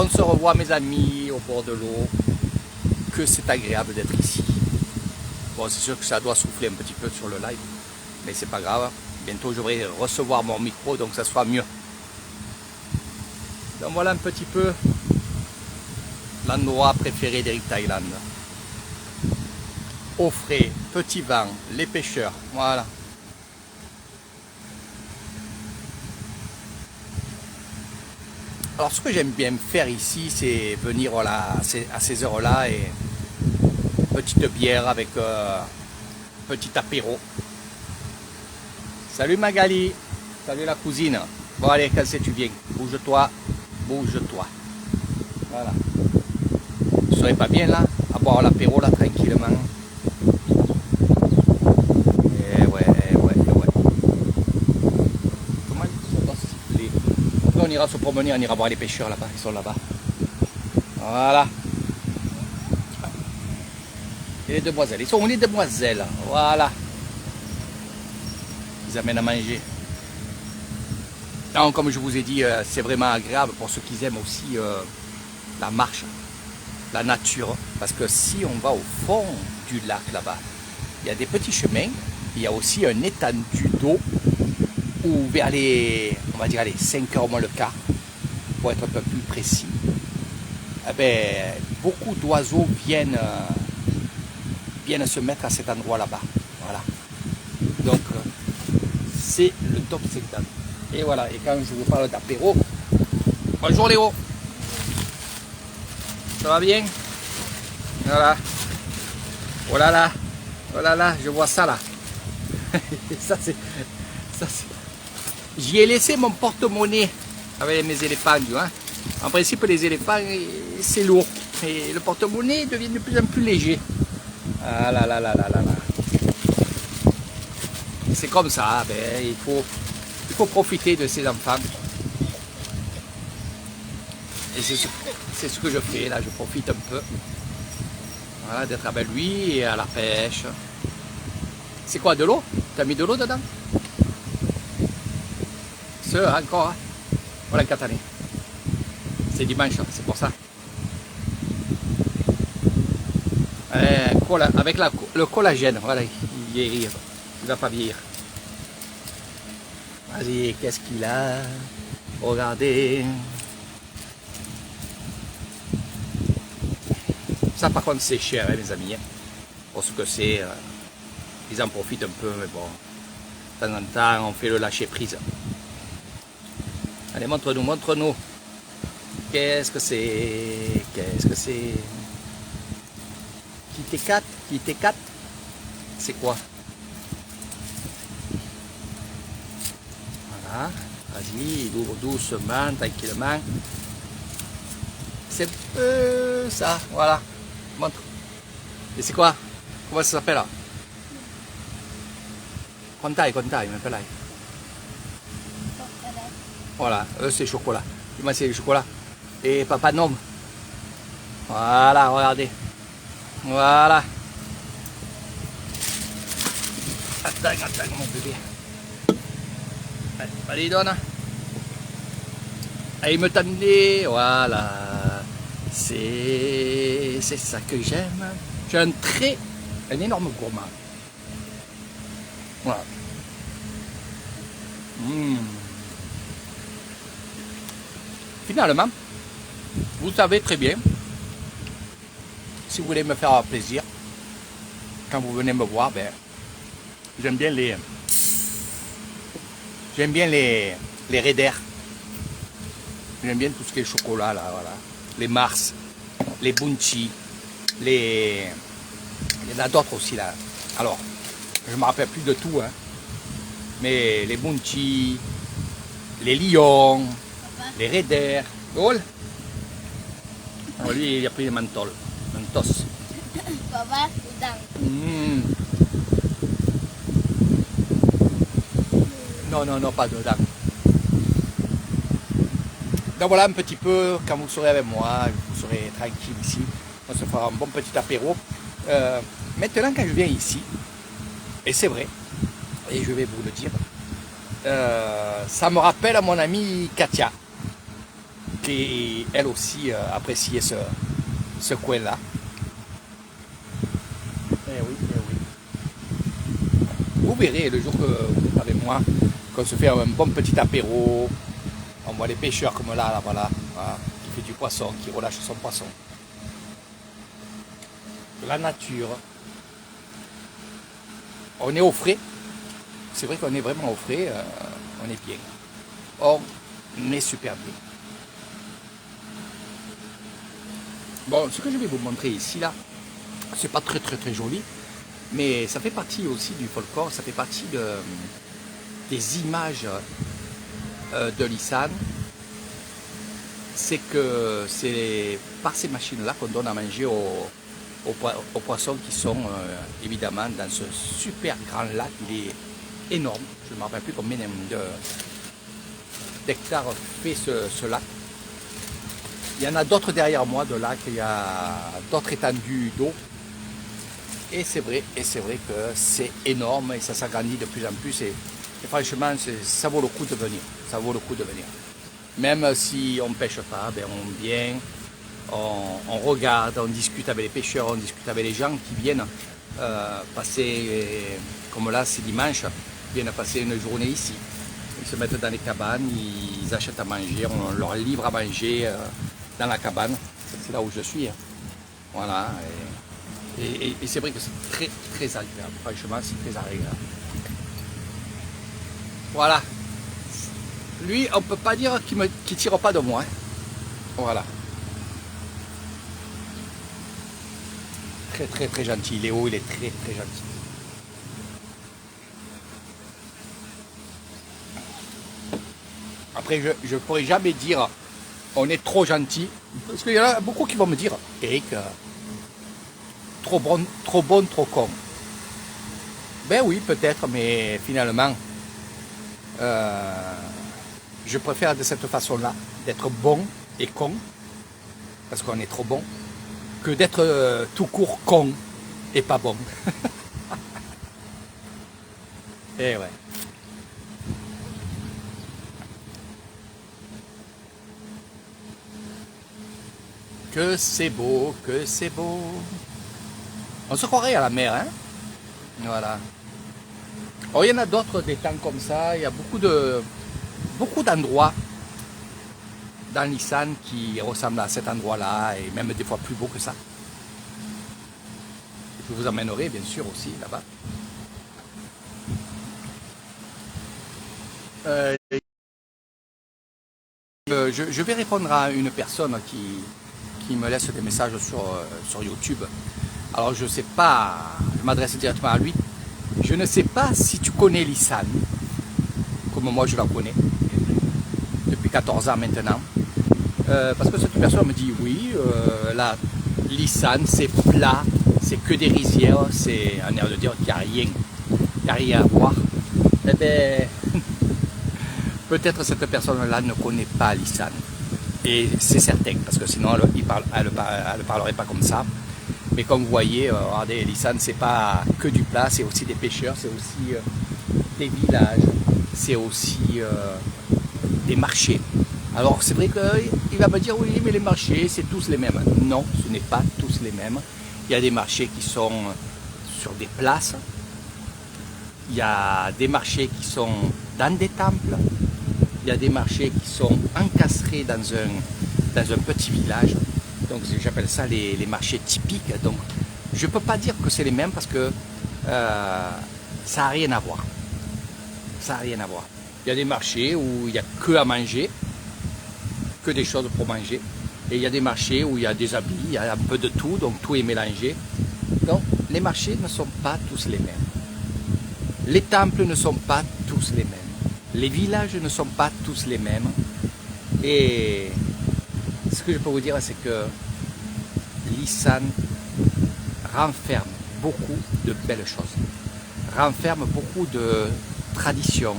On se revoit mes amis au bord de l'eau. Que c'est agréable d'être ici. Bon, c'est sûr que ça doit souffler un petit peu sur le live, mais c'est pas grave. Bientôt je vais recevoir mon micro, donc ça sera mieux. Donc voilà un petit peu l'endroit préféré d'Eric Thailand. Eau frais, petit vent, les pêcheurs, voilà. Alors ce que j'aime bien faire ici, c'est venir voilà, à ces heures-là et petite bière avec petit apéro. Salut Magali, salut la cousine. Bon allez, quand c'est tu viens, bouge-toi, bouge-toi. Voilà. Tu serais pas bien là, à boire l'apéro là tranquillement. Ouais. Comment ça doit siffler. Après on ira se promener, on ira voir les pêcheurs là-bas, ils sont là-bas. Voilà. Et les demoiselles, ils sont où les demoiselles? Voilà. Ils amènent à manger. Donc, comme je vous ai dit, c'est vraiment agréable pour ceux qui aiment aussi la marche, la nature. Parce que si on va au fond du lac là-bas, il y a des petits chemins, il y a aussi un étendu d'eau où vers les, on va dire, les 5 heures moins le quart, pour être un peu plus précis, eh ben, beaucoup d'oiseaux viennent se mettre à cet endroit là-bas. Voilà. Donc, c'est le top secteur. Et voilà, et quand je vous parle d'apéro, bonjour Léo, ça va bien? Voilà, oh là là, je vois ça là. ça c'est, j'y ai laissé mon porte-monnaie avec mes éléphants, tu vois. En principe, les éléphants, c'est lourd, et le porte-monnaie devient de plus en plus léger. Ah là là là là là là. C'est comme ça, ben, il faut profiter de ses enfants. Et c'est ce que je fais là, je profite un peu. Voilà, d'être avec lui et à la pêche. C'est quoi, de l'eau? T'as mis de l'eau dedans? Encore, hein? Voilà, Catane. C'est dimanche, c'est pour ça. Avec le collagène, voilà, il va pas vieillir. Vas-y, qu'est-ce qu'il a? Regardez. Ça par contre c'est cher, hein, mes amis. Hein. Pour ce que c'est, ils en profitent un peu, mais bon. De temps en temps, on fait le lâcher prise. Allez, montre-nous, montre-nous. Qu'est-ce que c'est? Qu'est-ce que c'est? Qui T4? C'est quoi? Voilà, vas-y, il ouvre doucement, tranquillement. C'est ça, voilà. Montre. Et c'est quoi? Comment ça s'appelle là? Contaille, me fait là. Voilà, eux c'est chocolat. Moi c'est le chocolat. Et papa nom. Voilà, regardez. Voilà. Attends, mon bébé. Allez, donne. Allez, me tendez. Voilà. C'est ça que j'aime. Je suis un énorme gourmand. Voilà. Finalement, vous savez très bien, si vous voulez me faire plaisir, quand vous venez me voir, ben, j'aime bien les raiders. J'aime bien tout ce qui est chocolat là, voilà. Les Mars, les Bounty, il y en a d'autres aussi là. Alors, je me rappelle plus de tout, hein. Mais les Bounty, les Lions, les raiders. Drôle. Alors lui, il a pris les mentos. Papa, Non, pas dedans. Donc voilà un petit peu, quand vous serez avec moi, vous serez tranquille ici. On se fera un bon petit apéro. Maintenant, quand je viens ici, et c'est vrai, et je vais vous le dire, ça me rappelle à mon amie Katia. qui elle aussi appréciait ce coin-là. Eh oui, eh oui. Vous verrez le jour que vous êtes avec moi, qu'on se fait un bon petit apéro, on voit les pêcheurs comme là, voilà, qui fait du poisson, qui relâche son poisson. La nature. On est au frais. C'est vrai qu'on est vraiment au frais, on est bien. On est super bien. Bon, ce que je vais vous montrer ici, là, c'est pas très joli, mais ça fait partie aussi du folklore, ça fait partie des images de l'Isan. C'est que c'est par ces machines-là qu'on donne à manger aux poissons qui sont évidemment dans ce super grand lac. Il est énorme, je ne me rappelle plus combien d'hectares fait ce lac. Il y en a d'autres derrière moi de lacs, il y a d'autres étendues d'eau. Et c'est vrai que c'est énorme et ça s'agrandit de plus en plus. Et franchement, ça vaut le coup de venir. Ça vaut le coup de venir. Même si on ne pêche pas, ben on vient, on regarde, on discute avec les pêcheurs, on discute avec les gens qui viennent passer, comme là c'est dimanche, viennent passer une journée ici. Ils se mettent dans les cabanes, ils achètent à manger, on leur livre à manger dans la cabane. C'est là où je suis. Voilà. Et c'est vrai que c'est très agréable. Franchement, c'est très agréable. Voilà. Lui, on ne peut pas dire qu'il ne tire pas de moi. Voilà. Très gentil. Léo, il est très gentil. Après, je ne pourrais jamais dire on est trop gentil. Parce qu'il y en a beaucoup qui vont me dire Eric, trop bon, trop con. Ben oui, peut-être, mais finalement, je préfère de cette façon-là, d'être bon et con, parce qu'on est trop bon, que d'être tout court con et pas bon. Eh ouais. Que c'est beau, que c'est beau. On se croirait à la mer, hein? Voilà. Oh, il y en a d'autres des temps comme ça, il y a beaucoup d'endroits dans l'Isan qui ressemblent à cet endroit-là, et même des fois plus beau que ça. Je vous emmènerai bien sûr aussi là-bas. Je vais répondre à une personne qui me laisse des messages sur YouTube. Alors je ne sais pas, je m'adresse directement à lui. Je ne sais pas si tu connais l'Isan, comme moi je la connais, depuis 14 ans maintenant. Parce que cette personne me dit oui, l'Isan c'est plat, c'est que des rizières, c'est un air de dire qu'il n'y a rien à voir. Eh bien, peut-être cette personne-là ne connaît pas l'Isan. Et c'est certain, parce que sinon elle ne parlerait pas comme ça. Mais comme vous voyez, regardez, l'Isan, c'est pas que du plat, c'est aussi des pêcheurs, c'est aussi des villages, c'est aussi des marchés. Alors c'est vrai qu'il va me dire oui, mais les marchés, c'est tous les mêmes. Non, ce n'est pas tous les mêmes. Il y a des marchés qui sont sur des places, il y a des marchés qui sont dans des temples, il y a des marchés qui sont encastrés dans un petit village. Donc j'appelle ça les marchés typiques. Donc je ne peux pas dire que c'est les mêmes parce que ça n'a rien à voir. Ça n'a rien à voir. Il y a des marchés où il n'y a que à manger, que des choses pour manger. Et il y a des marchés où il y a des habits, il y a un peu de tout, donc tout est mélangé. Donc les marchés ne sont pas tous les mêmes. Les temples ne sont pas tous les mêmes. Les villages ne sont pas tous les mêmes. Et ce que je peux vous dire, c'est que l'Isan renferme beaucoup de belles choses, renferme beaucoup de traditions,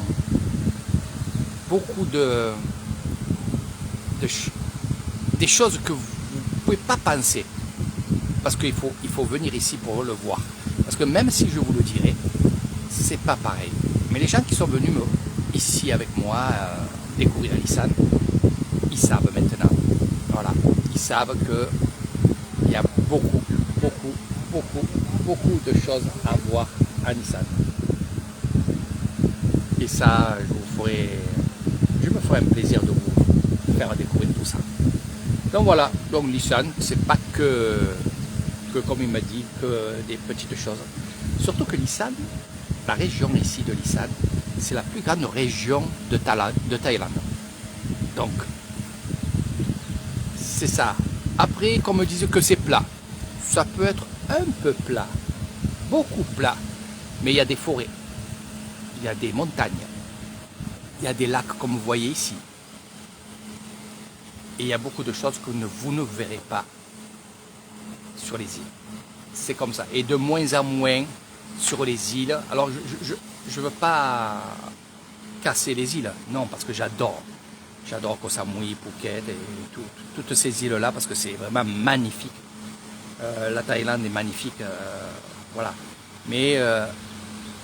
beaucoup des choses que vous ne pouvez pas penser, parce qu'il faut venir ici pour le voir. Parce que même si je vous le dirais, c'est pas pareil. Mais les gens qui sont venus ici avec moi découvrir l'Isan, ils savent maintenant. Voilà, ils savent qu'il y a beaucoup de choses à voir à Nissan. Et ça, je me ferai un plaisir de vous faire découvrir tout ça. Donc voilà, donc Nissan, c'est pas que comme il m'a dit, que des petites choses. Surtout que Nissan, la région ici de Nissan, c'est la plus grande région de Thaïlande. Donc, c'est ça. Après, qu'on me dise que c'est plat, ça peut être un peu plat, beaucoup plat, mais il y a des forêts, il y a des montagnes, il y a des lacs comme vous voyez ici. Et il y a beaucoup de choses que vous ne verrez pas sur les îles. C'est comme ça. Et de moins en moins sur les îles. Alors, je ne veux pas casser les îles, non, parce que j'adore. J'adore Koh Samui, Phuket et toutes ces îles-là parce que c'est vraiment magnifique. La Thaïlande est magnifique, voilà. Mais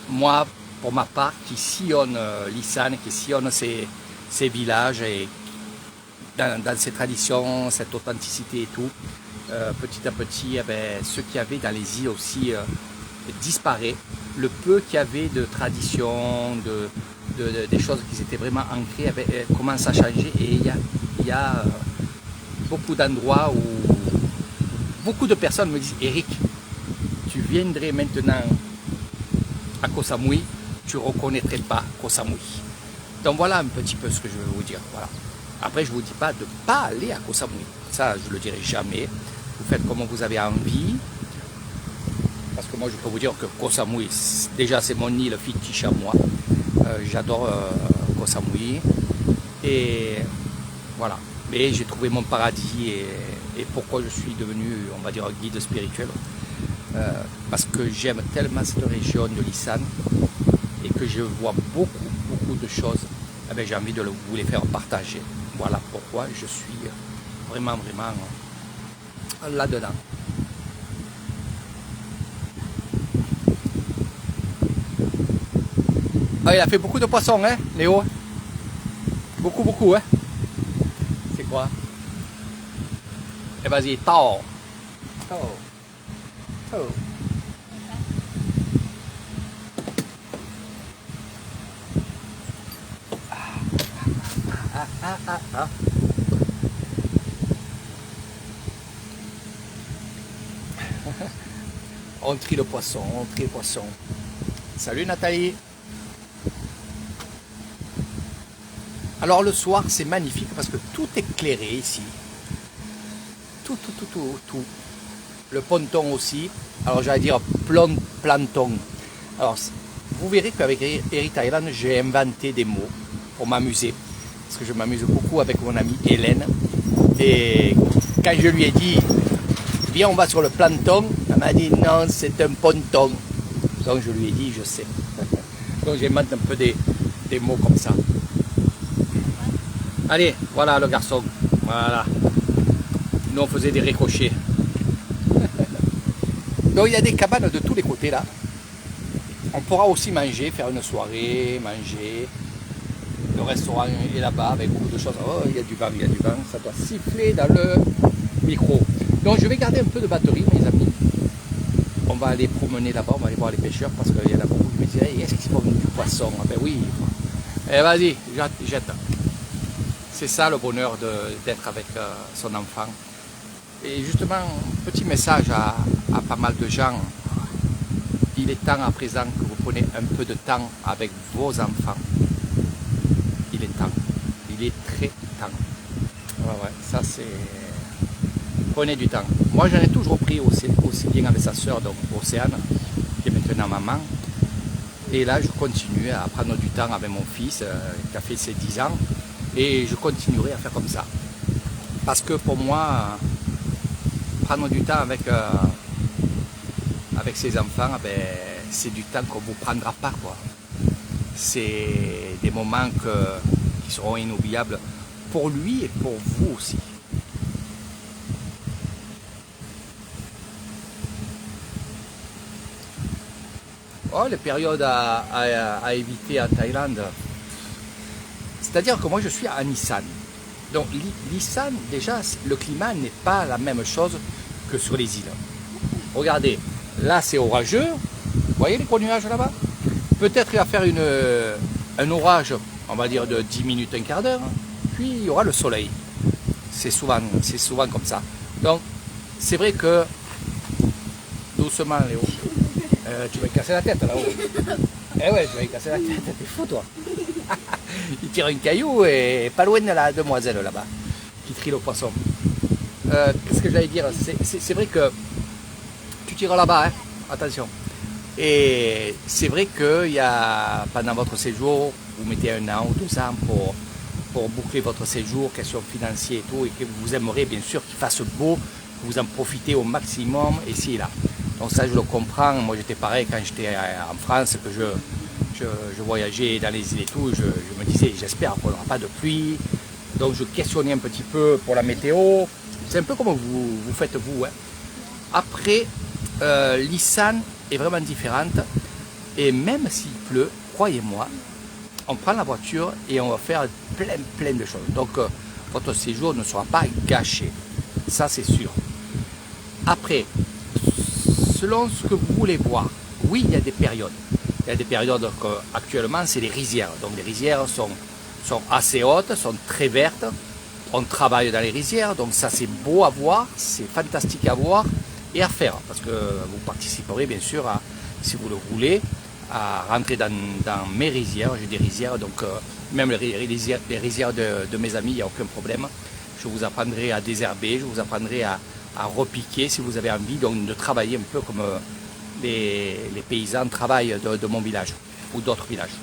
moi, pour ma part, qui sillonne l'Isan, qui sillonne ces villages et dans ces traditions, cette authenticité et tout, petit à petit, eh bien, ce qu'il y avait dans les îles aussi disparaît. Le peu qu'il y avait de traditions, des choses qui étaient vraiment ancrées, eh bien, commence à changer. Et il y a beaucoup d'endroits où beaucoup de personnes me disent « Eric, tu viendrais maintenant à Koh Samui, tu ne reconnaîtrais pas Koh Samui. » Donc voilà un petit peu ce que je veux vous dire. Voilà. Après, je ne vous dis pas de ne pas aller à Koh Samui. Ça, je ne le dirai jamais. Vous faites comme vous avez envie. Parce que moi, je peux vous dire que Koh Samui, déjà, c'est mon île fétiche à moi. J'adore Koh Samui. Et voilà. Mais j'ai trouvé mon paradis et pourquoi je suis devenu, on va dire, un guide spirituel. Parce que j'aime tellement cette région de l'Isan et que je vois beaucoup de choses. Eh bien, j'ai envie de vous les faire partager. Voilà pourquoi je suis vraiment là-dedans. Ah, il a fait beaucoup de poissons, hein, Léo? Beaucoup, hein? C'est quoi? Eh, vas-y, tao. Ah. On trie le poisson, Salut Nathalie. Alors le soir c'est magnifique parce que tout est éclairé ici. Tout. Le ponton aussi. Alors j'allais dire planton. Alors vous verrez qu'avec Eric Thailand j'ai inventé des mots pour m'amuser. Parce que je m'amuse beaucoup avec mon amie Hélène. Et quand je lui ai dit viens on va sur le planton, elle m'a dit non c'est un ponton. Donc je lui ai dit je sais. Donc j'invente un peu des mots comme ça. Allez, voilà le garçon. Voilà. Nous on faisait des ricochets. Donc il y a des cabanes de tous les côtés là. On pourra aussi manger, faire une soirée, manger. Le restaurant est là-bas avec beaucoup de choses. Oh, il y a du vent, ça doit siffler dans le micro. Donc je vais garder un peu de batterie, mes amis. On va aller promener là-bas, on va aller voir les pêcheurs parce qu'il y en a beaucoup qui me disent hey, est-ce qu'ils font du poisson? Ah ben oui. Eh vas-y, jette. C'est ça le bonheur d'être avec son enfant. Et justement, un petit message à pas mal de gens. Il est temps à présent que vous prenez un peu de temps avec vos enfants. Il est temps. Il est très temps. Ouais, ça c'est... Prenez du temps. Moi j'en ai toujours pris aussi bien avec sa soeur, donc Océane, qui est maintenant maman. Et là je continue à prendre du temps avec mon fils, qui a fait ses 10 ans. Et je continuerai à faire comme ça. Parce que pour moi, prendre du temps avec ses enfants, ben, c'est du temps qu'on ne vous prendra pas, quoi. C'est des moments qui seront inoubliables pour lui et pour vous aussi. Oh, les périodes à éviter en Thaïlande. C'est-à-dire que moi je suis à Nissan. Donc l'Isan, déjà, le climat n'est pas la même chose que sur les îles. Regardez, là c'est orageux. Vous voyez les gros nuages là-bas? Peut-être il va faire un orage, on va dire de 10 minutes, un quart d'heure, puis il y aura le soleil. C'est souvent comme ça. Donc c'est vrai que, doucement Léo, tu vas me casser la tête là-haut. Eh ouais, tu vas me casser la tête, t'es fou toi. Il tire un caillou et pas loin de la demoiselle là-bas, qui trie le poisson. Qu'est-ce que j'allais dire? C'est vrai que tu tires là-bas, hein, attention. Et c'est vrai que pendant votre séjour, vous mettez 1 an ou 2 ans pour boucler votre séjour, question financière et tout, et que vous aimeriez bien sûr qu'il fasse beau, que vous en profitez au maximum ici et là. Donc ça je le comprends, moi j'étais pareil quand j'étais en France, que je voyageais dans les îles et tout, je me disais j'espère qu'on n'aura pas de pluie, donc je questionnais un petit peu pour la météo, c'est un peu comme vous faites vous. Hein. Après, l'Isan est vraiment différente, et même s'il pleut, croyez-moi, on prend la voiture et on va faire plein de choses. Donc votre séjour ne sera pas gâché, ça c'est sûr. Après, selon ce que vous voulez voir, oui il y a des périodes. Il y a des périodes actuellement c'est les rizières. Donc les rizières sont assez hautes, sont très vertes. On travaille dans les rizières, donc ça c'est beau à voir, c'est fantastique à voir et à faire. Parce que vous participerez bien sûr, si vous le voulez, à rentrer dans mes rizières. J'ai des rizières, donc même les rizières de mes amis, il n'y a aucun problème. Je vous apprendrai à désherber, je vous apprendrai à repiquer si vous avez envie, donc de travailler un peu comme les paysans travaillent de mon village ou d'autres villages.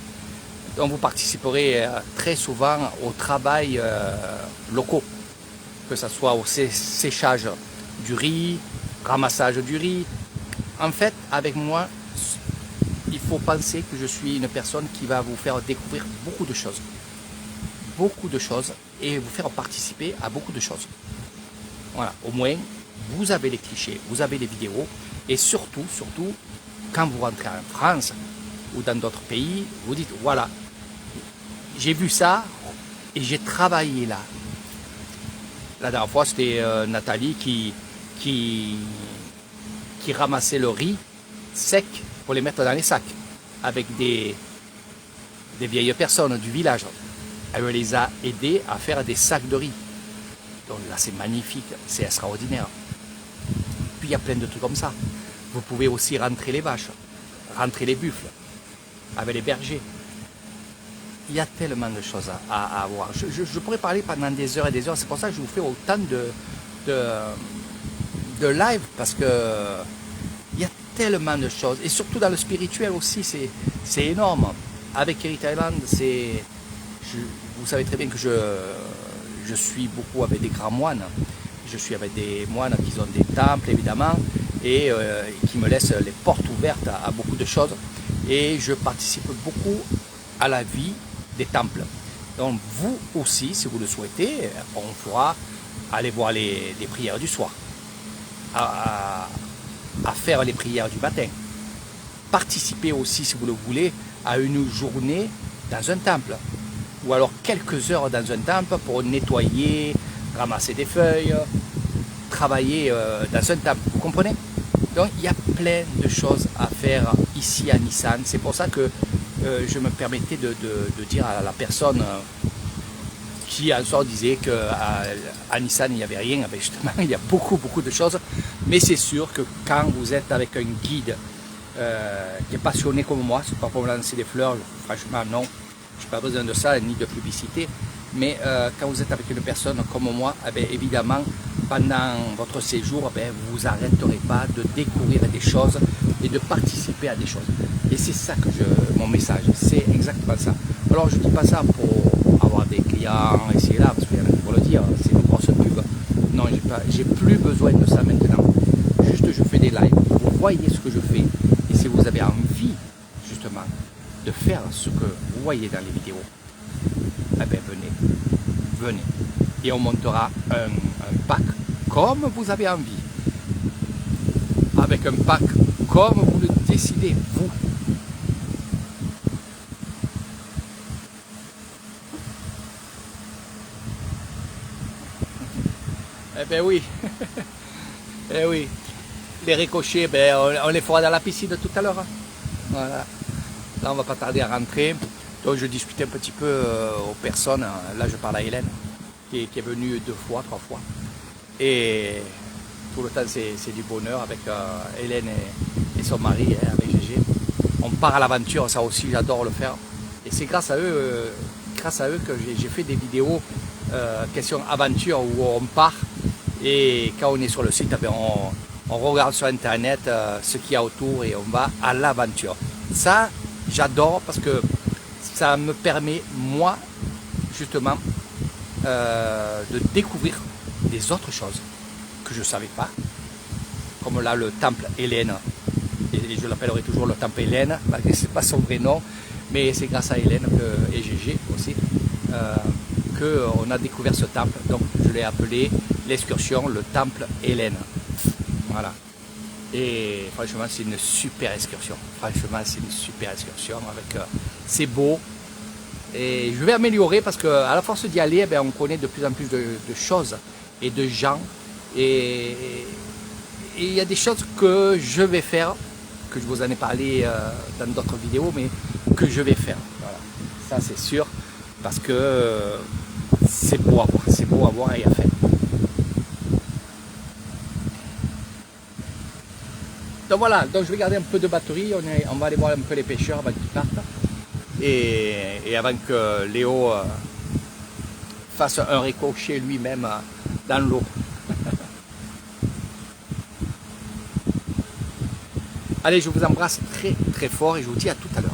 Donc vous participerez très souvent au travail locaux, que ce soit au séchage du riz, ramassage du riz. En fait, avec moi, il faut penser que je suis une personne qui va vous faire découvrir beaucoup de choses, et vous faire participer à beaucoup de choses. Voilà, au moins, vous avez les clichés, vous avez les vidéos, et surtout, quand vous rentrez en France ou dans d'autres pays, vous dites, voilà, j'ai vu ça et j'ai travaillé là. La dernière fois, c'était Nathalie qui ramassait le riz sec pour les mettre dans les sacs, avec des vieilles personnes du village. Elle les a aidés à faire des sacs de riz. Donc là, c'est magnifique, c'est extraordinaire. Puis il y a plein de trucs comme ça. Vous pouvez aussi rentrer les vaches, rentrer les buffles, avec les bergers. Il y a tellement de choses à voir. Je pourrais parler pendant des heures et des heures. C'est pour ça que je vous fais autant de live, parce que il y a tellement de choses. Et surtout dans le spirituel aussi, c'est énorme. Avec Eric Thailand, vous savez très bien que je suis beaucoup avec des grands moines. Je suis avec des moines qui ont des temples, évidemment, et qui me laissent les portes ouvertes à beaucoup de choses. Et je participe beaucoup à la vie des temples. Donc vous aussi, si vous le souhaitez, on pourra aller voir les prières du soir, à faire les prières du matin. Participer aussi, si vous le voulez, à une journée dans un temple, ou alors quelques heures dans un temple pour nettoyer, ramasser des feuilles, travailler dans un temple, vous comprenez? Donc il y a plein de choses à faire ici à Nissan. C'est pour ça que je me permettais de dire à la personne qui en sort disait qu'à Nissan il n'y avait rien. Ben justement, il y a beaucoup de choses, mais c'est sûr que quand vous êtes avec un guide qui est passionné comme moi, c'est pas pour me lancer des fleurs, franchement non, je n'ai pas besoin de ça ni de publicité, mais quand vous êtes avec une personne comme moi, eh bien, évidemment pendant votre séjour, eh bien, vous vous arrêterez pas de découvrir des choses et de participer à des choses. Et c'est ça que mon message, c'est exactement ça. Alors je ne dis pas ça pour avoir des clients ici et là, parce qu'il y en a qui vont le dire, c'est une grosse pub. Non, j'ai plus besoin de ça maintenant. Juste je fais des lives, vous voyez ce que je fais. Et si vous avez envie justement de faire ce que vous voyez dans les vidéos, eh bien venez. Et on montera un pack comme vous avez envie. Avec un pack comme vous le décidez, vous. Eh ben oui. Eh oui. Les ricochets, ben, on les fera dans la piscine tout à l'heure. Hein. Voilà. Là, on va pas tarder à rentrer. Donc, je discutais un petit peu aux personnes. Là, je parle à Hélène, qui est venue 2 fois, 3 fois. Et tout le temps, c'est du bonheur avec Hélène et son mari, hein, avec Gégé. On part à l'aventure, ça aussi, j'adore le faire. Et c'est grâce à eux que j'ai fait des vidéos question aventure où on part. Et quand on est sur le site, eh bien, on regarde sur internet ce qu'il y a autour et on va à l'aventure. Ça, j'adore parce que ça me permet, moi, justement, de découvrir des autres choses que je ne savais pas. Comme là, le temple Hélène. Et je l'appellerai toujours le temple Hélène, malgré que ce n'est pas son vrai nom. Mais c'est grâce à Hélène et Gégé aussi qu'on a découvert ce temple. Donc, je l'ai appelé l'excursion, le temple Hélène. Voilà. Et franchement, c'est une super excursion. Franchement, c'est une super excursion. C'est beau. Et je vais améliorer parce qu'à la force d'y aller, on connaît de plus en plus de choses et de gens. Et il y a des choses que je vais faire, que je vous en ai parlé dans d'autres vidéos, mais que je vais faire. Voilà. Ça, c'est sûr. Parce que c'est beau à voir. C'est beau à voir et à faire. Donc voilà, donc je vais garder un peu de batterie, on va aller voir un peu les pêcheurs avant qu'ils partent et avant que Léo fasse un ricochet lui-même dans l'eau. Allez, je vous embrasse très très fort et je vous dis à tout à l'heure.